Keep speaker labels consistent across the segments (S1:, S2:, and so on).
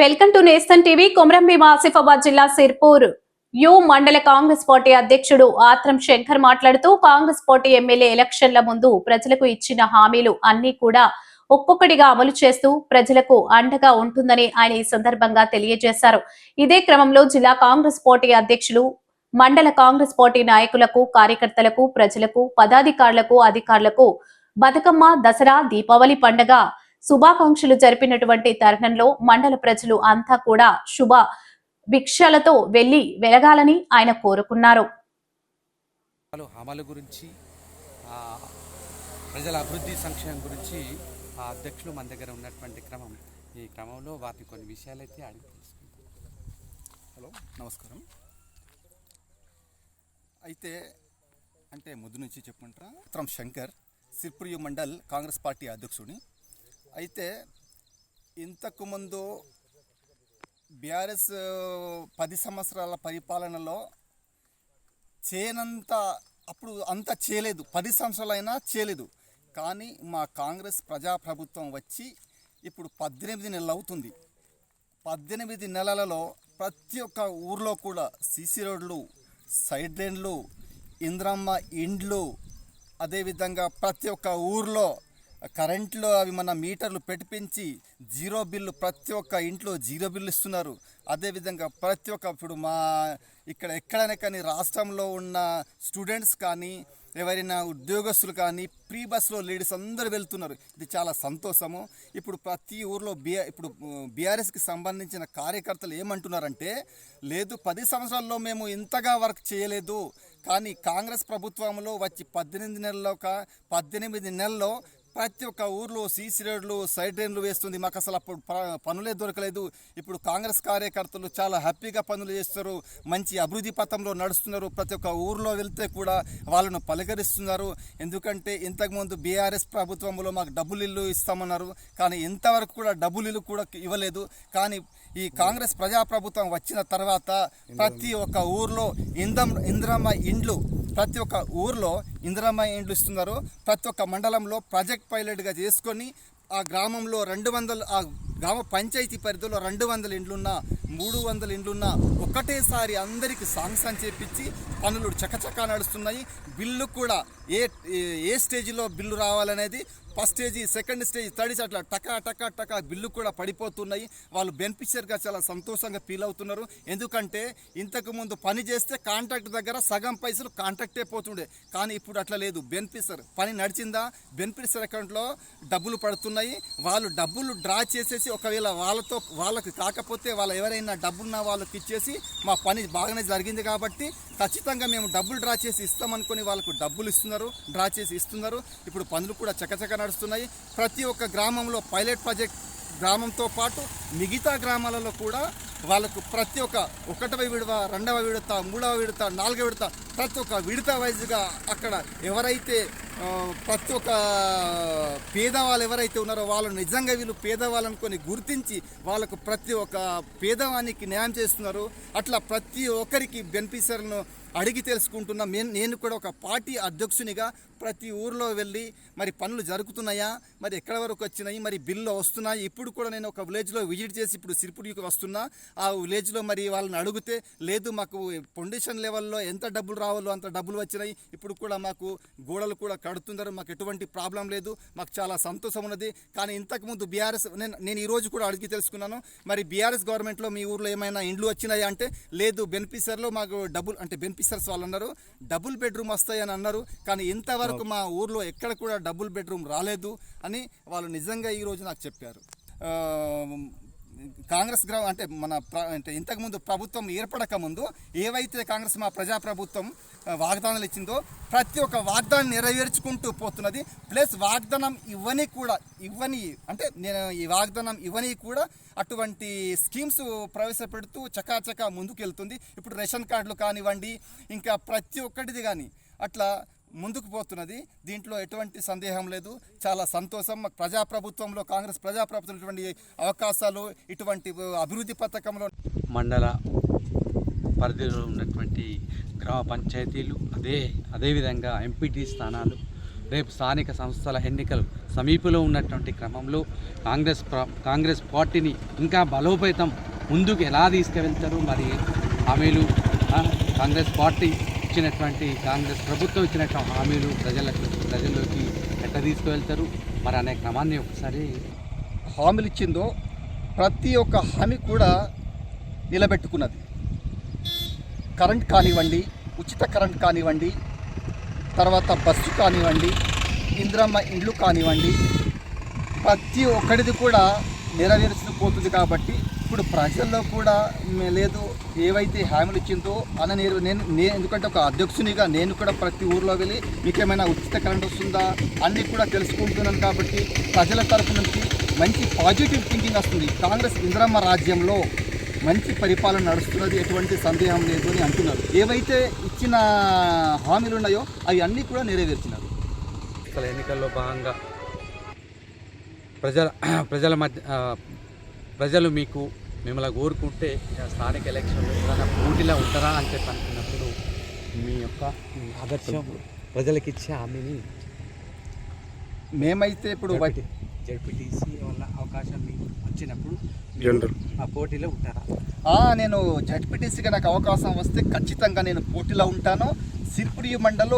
S1: Welcome to Nesthan TV. Komaram Bheem Asifabad జిల్లా Sirpur you మండల Congress party అధ్యక్షుడు ఆత్రం శంకర్ మాట్లాడుతూ కాంగ్రెస్ పార్టీ ఎమ్మెల్యే ఎలక్షన్ల ముందు ప్రజలకు ఇచ్చిన హామీలు అన్ని కూడా ఒక్కొక్కటిగా అమలు చేస్తూ ప్రజలకు అండగా ఉంటుందని ఆయన ఈ సందర్భంగా తెలియజేశారు. ఇదే క్రమంలో జిల్లా కాంగ్రెస్ పార్టీ అధ్యక్షులు మండల కాంగ్రెస్ పార్టీ నాయకులకు, కార్యకర్తలకు, ప్రజలకు, పదాధికారులకు, అధికారులకు బతుకమ్మ, దసరా, దీపావళి పండుగ శుభాకాంక్షలు జరిపినటువంటి తరుణంలో మండల ప్రజలు అంతా కూడా శుభ భిక్షలతో వెళ్లి వెలగాలని ఆయన కోరుకున్నారు.
S2: హామీల గురించి ప్రజల అభివృద్ధి సంక్షేమం గురించి అధ్యక్షులు మన దగ్గర ఉన్నటువంటి ఈ క్రమంలో వారిని కొన్ని విషయాలైతే అడిగి తెలుసుకుంటాం.
S3: హలో, నమస్కారం. అయితే ముందు నుంచి చెప్పుకుంటారా, ఆత్రం శంకర్, సిర్పూర్ యు మండల్ కాంగ్రెస్ పార్టీ అధ్యక్షుడిని. అయితే ఇంతకు ముందు బీఆర్ఎస్ 10 సంవత్సరాల పరిపాలనలో చేయనంత, అప్పుడు అంత చేయలేదు, 10 సంవత్సరాలైనా చేయలేదు. కానీ మా కాంగ్రెస్ ప్రజాప్రభుత్వం వచ్చి ఇప్పుడు 18 నెలలు అవుతుంది. 18 నెలలలో ప్రతి ఒక్క ఊర్లో కూడా సీసీ రోడ్లు, సైడ్ లైన్లు, ఇంద్రమ్మ ఇండ్లు, అదేవిధంగా ప్రతి ఒక్క ఊర్లో కరెంట్లో అవి మన మీటర్లు పెట్టించి జీరో బిల్లు, ప్రతి ఒక్క ఇంట్లో జీరో బిల్లు ఇస్తున్నారు. అదేవిధంగా ప్రతి ఒక్క ఇప్పుడు మా ఎక్కడైనా కానీ రాష్ట్రంలో ఉన్న స్టూడెంట్స్ కానీ ఎవరైనా ఉద్యోగస్తులు కానీ ఫ్రీ బస్సులో లేడీస్ అందరూ వెళ్తున్నారు. ఇది చాలా సంతోషము. ఇప్పుడు ప్రతి ఊర్లో ఇప్పుడు బీఆర్ఎస్కి సంబంధించిన కార్యకర్తలు ఏమంటున్నారంటే, లేదు 10 సంవత్సరాల్లో మేము ఇంతగా వర్క్ చేయలేదు, కానీ కాంగ్రెస్ ప్రభుత్వంలో వచ్చి 18 నెలల్లో ప్రతి ఒక్క ఊర్లో సీసీ రోడ్లు, సైడ్ డ్రైన్లు వేస్తుంది. మాకు అసలు అప్పుడు పనులే దొరకలేదు. ఇప్పుడు కాంగ్రెస్ కార్యకర్తలు చాలా హ్యాపీగా పనులు చేస్తారు, మంచి అభివృద్ధి పథంలో నడుస్తున్నారు. ప్రతి ఒక్క ఊర్లో వెళ్తే కూడా వాళ్ళను పలకరిస్తున్నారు. ఎందుకంటే ఇంతకుముందు బీఆర్ఎస్ ప్రభుత్వంలో మాకు డబ్బులు ఇల్లు ఇస్తామన్నారు, కానీ ఇంతవరకు కూడా డబ్బులు ఇల్లు కూడా ఇవ్వలేదు. కానీ ఈ కాంగ్రెస్ ప్రజాప్రభుత్వం వచ్చిన తర్వాత ప్రతి ఒక్క ఊర్లో ఇందిరమ్మ ఇండ్లు, ప్రతి ఒక్క ఊర్లో ఇందిరమ్మ ఇండ్లు ఇస్తున్నారు. ప్రతి ఒక్క మండలంలో ప్రాజెక్ట్ పైలట్గా చేసుకొని ఆ గ్రామంలో 200, ఆ గ్రామ పంచాయతీ పరిధిలో 200 ఇండ్లున్నా, 300 ఇండ్లున్నా ఒకటేసారి అందరికీ శాంక్షన్ చేపించి పనులు చకచకా నడుస్తున్నాయి. బిల్లు కూడా ఏ స్టేజ్లో బిల్లు రావాలనేది first stage, second stage, third అట్లా టకా బిల్లు కూడా పడిపోతున్నాయి. వాళ్ళు బెనిఫిషియర్గా చాలా సంతోషంగా ఫీల్ అవుతున్నారు. ఎందుకంటే ఇంతకుముందు పని చేస్తే కాంట్రాక్ట్ దగ్గర సగం పైసలు కాంట్రాక్టే పోతుండే, కానీ ఇప్పుడు అట్లా లేదు. బెనిఫిషియర్ పని నడిచిందా, బెనిఫిషియర్ అకౌంట్లో డబ్బులు పడుతున్నాయి. వాళ్ళు డబ్బులు డ్రా చేసేసి ఒకవేళ వాళ్ళకి కాకపోతే ఎవరైనా డబ్బున్న వాళ్ళకి ఇచ్చేసి మా పని బాగానే జరిగింది కాబట్టి ఖచ్చితంగా మేము డబ్బులు డ్రా చేసి ఇస్తామనుకొని వాళ్ళకు డబ్బులు డ్రా చేసి ఇస్తున్నారు. ఇప్పుడు పనులు కూడా చకచక నడుస్తున్నాయి. ప్రతి ఒక్క గ్రామంలో పైలట్ ప్రాజెక్ట్, గ్రామంతో పాటు మిగతా గ్రామాలలో కూడా వాళ్ళకు ప్రతి ఒక్క 1వ విడత, 2వ విడత, 3వ విడత, 4వ విడత, ప్రతి ఒక్క విడత వైజ్గా అక్కడ ఎవరైతే ప్రతి ఒక్క పేదవాళ్ళు ఎవరైతే ఉన్నారో వాళ్ళు నిజంగా వీళ్ళు పేదవాళ్ళనుకొని గుర్తించి వాళ్ళకు ప్రతి ఒక్క పేదవానికి న్యాయం చేస్తున్నారు. అట్లా ప్రతి ఒక్కరికి బెనిఫిషియర్లను అడిగి తెలుసుకుంటున్నా. నేను కూడా ఒక పార్టీ అధ్యక్షునిగా ప్రతి ఊర్లో వెళ్ళి మరి పనులు జరుగుతున్నాయా, మరి ఎక్కడ వరకు వచ్చినాయి, మరి బిల్లు వస్తున్నాయి. ఇప్పుడు కూడా నేను ఒక విలేజ్లో విజిట్ చేసి ఇప్పుడు సిర్పూర్కి వస్తున్నా. ఆ విలేజ్లో మరి వాళ్ళని అడిగితే, లేదు మాకు ఫౌండేషన్ లెవెల్లో ఎంత డబ్బులు రావాలో అంత డబ్బులు వచ్చినాయి, ఇప్పుడు కూడా మాకు గోడలు కూడా కడుతున్నారు, మాకు ఎటువంటి ప్రాబ్లం లేదు, మాకు చాలా సంతోషం ఉన్నది. కానీ ఇంతకుముందు బీఆర్ఎస్, నేను ఈరోజు కూడా అడిగి తెలుసుకున్నాను, మరి బీఆర్ఎస్ గవర్నమెంట్లో మీ ఊర్లో ఏమైనా ఇండ్లు వచ్చినాయా అంటే, లేదు బెనిఫిషియర్లో మాకు డబ్బులు అంటే బెనిఫిషియర్స్ వాళ్ళు అన్నారు డబుల్ బెడ్రూమ్ వస్తాయని అన్నారు, కానీ ఇంతవరకు మా ఊర్లో ఎక్కడ కూడా డబుల్ బెడ్రూమ్ రాలేదు అని వాళ్ళు నిజంగా ఈరోజు నాకు చెప్పారు. కాంగ్రెస్ అంటే అంటే ఇంతకుముందు ప్రభుత్వం ఏర్పడక ముందు ఏవైతే కాంగ్రెస్ మా ప్రజాప్రభుత్వం వాగ్దానాలు ఇచ్చిందో ప్రతి ఒక్క వాగ్దానం నెరవేర్చుకుంటూ పోతున్నది. ప్లస్ వాగ్దానం ఇవ్వని అంటే నేను ఈ వాగ్దానం ఇవ్వని కూడా అటువంటి స్కీమ్స్ ప్రవేశపెడుతూ చకాచకా ముందుకెళ్తుంది. ఇప్పుడు రేషన్ కార్డులు కానివ్వండి, ఇంకా ప్రతి ఒక్కటిది కానీ అట్లా ముందుకు పోతున్నది. దీంట్లో ఎటువంటి సందేహం లేదు. చాలా సంతోషం. ప్రజాప్రభుత్వంలో, కాంగ్రెస్ ప్రజాప్రభుత్వం ఇటువంటి అవకాశాలు, ఇటువంటి అభివృద్ధి పథకంలో
S2: మండల పరిధిలో ఉన్నటువంటి గ్రామ పంచాయతీలు, అదేవిధంగా ఎంపీటీ స్థానాలు, రేపు స్థానిక సంస్థల ఎన్నికలు సమీపంలో ఉన్నటువంటి క్రమంలో కాంగ్రెస్ పార్టీని ఇంకా బలోపేతం ముందుకు ఎలా తీసుకువెళ్తారు, మరి హామీలు కాంగ్రెస్ పార్టీ ఇచ్చినటువంటి కాంగ్రెస్ ప్రభుత్వం ఇచ్చినటువంటి హామీలు ప్రజల్లోకి ఎట్లా తీసుకువెళ్తారు మరి అనే క్రమాన్ని ఒకసారి
S3: హామీలు ఇచ్చిందో ప్రతి ఒక్క హామీ కూడా నిలబెట్టుకున్నది. కరెంట్ కానివ్వండి, ఉచిత కరెంట్ కానివ్వండి, తర్వాత బస్సు కానివ్వండి, ఇందిరమ్మ ఇండ్లు కానివ్వండి, ప్రతి ఒక్కటిది కూడా నెరవేర్చుకుపోతుంది. కాబట్టి ఇప్పుడు ప్రజల్లో కూడా లేదు ఏవైతే హామీలు ఇచ్చిందో అన్న నేను ఎందుకంటే ఒక అధ్యక్షునిగా నేను కూడా ప్రతి ఊర్లో వెళ్ళి మీకేమైనా ఉచిత కరెంట్ వస్తుందా అన్నీ కూడా తెలుసుకుంటున్నాను. కాబట్టి ప్రజల తరఫు నుంచి మంచి పాజిటివ్ థింకింగ్ వస్తుంది. కాంగ్రెస్ ఇందిరమ్మ రాజ్యంలో మంచి పరిపాలన నడుస్తున్నది, ఎటువంటి సందేహం లేదు అని అంటున్నారు. ఏవైతే ఇచ్చిన హామీలు ఉన్నాయో అవి అన్నీ కూడా నెరవేర్చినారు.
S2: అసలు ఎన్నికల్లో భాగంగా ప్రజలు మిమ్మల్ని కోరుకుంటే స్థానిక ఎలక్షన్లో ఏదైనా పోటీలో ఉంటారా అని చెప్పి అనుకున్నప్పుడు మీ యొక్క ఆదర్శం ప్రజలకు ఇచ్చే హామీని
S3: మేమైతే ఇప్పుడు
S2: జడ్పీటీసీ వల్ల అవకాశం మీకు వచ్చినప్పుడు ఆ పోటీలో ఉంటారా?
S3: నేను జడ్పీటీసీగా నాకు అవకాశం వస్తే ఖచ్చితంగా నేను పోటీలో ఉంటాను. సిర్పురి మండలంలో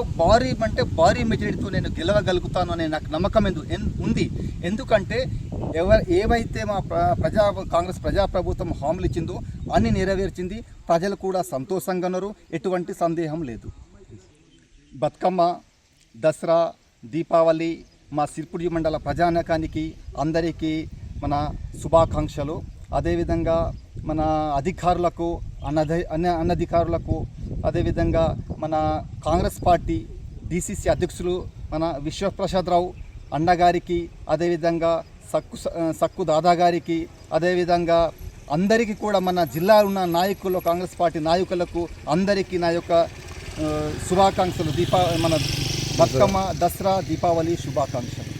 S3: భారీ మెజారిటీతో నేను గెలవగలుగుతాను అనే నాకు నమ్మకం ఉంది. ఎందుకంటే ఏవైతే మా కాంగ్రెస్ ప్రజాప్రభుత్వం హామీలు ఇచ్చిందో అన్ని నెరవేర్చింది. ప్రజలు కూడా సంతోషంగా ఉన్నారు, ఎటువంటి సందేహం లేదు. బతుకమ్మ, దసరా, దీపావళి మా సిర్పురి మండల ప్రజానీకానికి అందరికీ మన శుభాకాంక్షలు. అదేవిధంగా మన అధికారులకు అనధికారులకు, అదేవిధంగా మన కాంగ్రెస్ పార్టీ డిసిసి అధ్యక్షులు మన విశ్వప్రసాదరావు అన్నగారికి, అదేవిధంగా సక్కు దాదా గారికి, అదేవిధంగా అందరికీ కూడా మన జిల్లాలో ఉన్న నాయకులు, కాంగ్రెస్ పార్టీ నాయకులకు అందరికీ నా యొక్క శుభాకాంక్షలు. మన బతుకమ్మ, దసరా, దీపావళి శుభాకాంక్షలు.